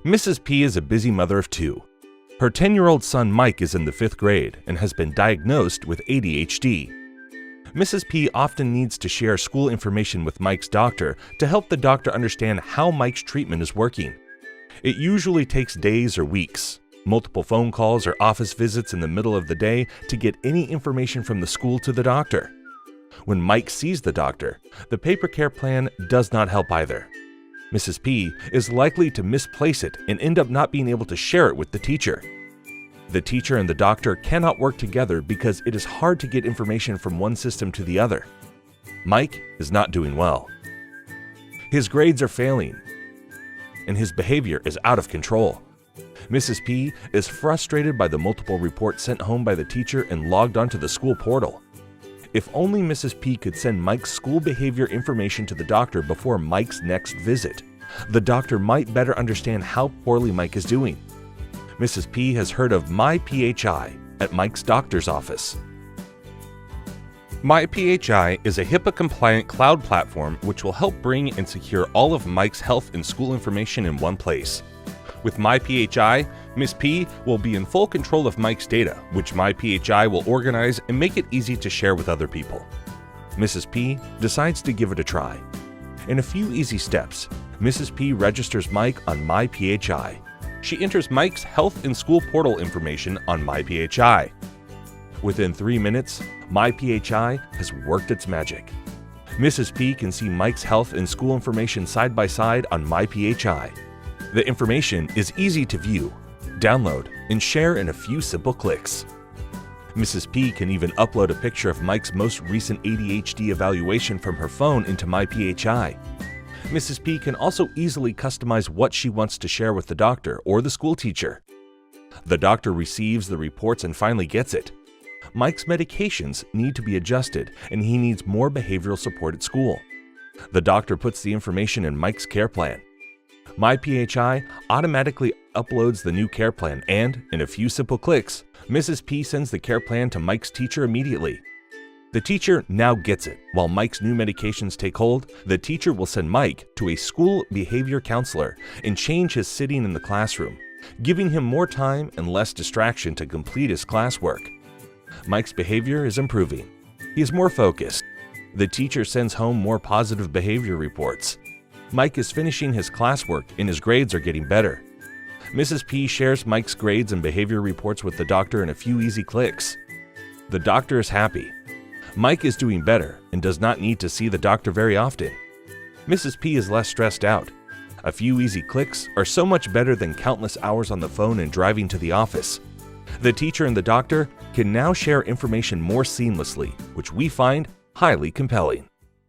Mrs. P is a busy mother of two. Her 10-year-old son Mike is in the 5th grade and has been diagnosed with ADHD. Mrs. P often needs to share school information with Mike's doctor to help the doctor understand how Mike's treatment is working. It usually takes days or weeks, multiple phone calls or office visits in the middle of the day to get any information from the school to the doctor. When Mike sees the doctor, the paper care plan does not help either. Mrs. P is likely to misplace it and end up not being able to share it with the teacher. The teacher and the doctor cannot work together because it is hard to get information from one system to the other. Mike is not doing well. His grades are failing, and his behavior is out of control. Mrs. P is frustrated by the multiple reports sent home by the teacher and logged onto the school portal. If only Mrs. P could send Mike's school behavior information to the doctor before Mike's next visit, the doctor might better understand how poorly Mike is doing. Mrs. P has heard of MyPHI at Mike's doctor's office. MyPHI is a HIPAA-compliant cloud platform which will help bring and secure all of Mike's health and school information in one place. With MyPHI, Ms. P will be in full control of Mike's data, which MyPHI will organize and make it easy to share with other people. Mrs. P decides to give it a try. In a few easy steps, Mrs. P registers Mike on MyPHI. She enters Mike's health and school portal information on MyPHI. Within 3 minutes, MyPHI has worked its magic. Mrs. P can see Mike's health and school information side by side on MyPHI. The information is easy to view, download, and share in a few simple clicks. Mrs. P can even upload a picture of Mike's most recent ADHD evaluation from her phone into MyPHI. Mrs. P can also easily customize what she wants to share with the doctor or the school teacher. The doctor receives the reports and finally gets it. Mike's medications need to be adjusted and he needs more behavioral support at school. The doctor puts the information in Mike's care plan. MyPHI automatically uploads the new care plan and, in a few simple clicks, Mrs. P sends the care plan to Mike's teacher immediately. The teacher now gets it. While Mike's new medications take hold, the teacher will send Mike to a school behavior counselor and change his sitting in the classroom, giving him more time and less distraction to complete his classwork. Mike's behavior is improving. He is more focused. The teacher sends home more positive behavior reports. Mike is finishing his classwork and his grades are getting better. Mrs. P shares Mike's grades and behavior reports with the doctor in a few easy clicks. The doctor is happy. Mike is doing better and does not need to see the doctor very often. Mrs. P is less stressed out. A few easy clicks are so much better than countless hours on the phone and driving to the office. The teacher and the doctor can now share information more seamlessly, which we find highly compelling.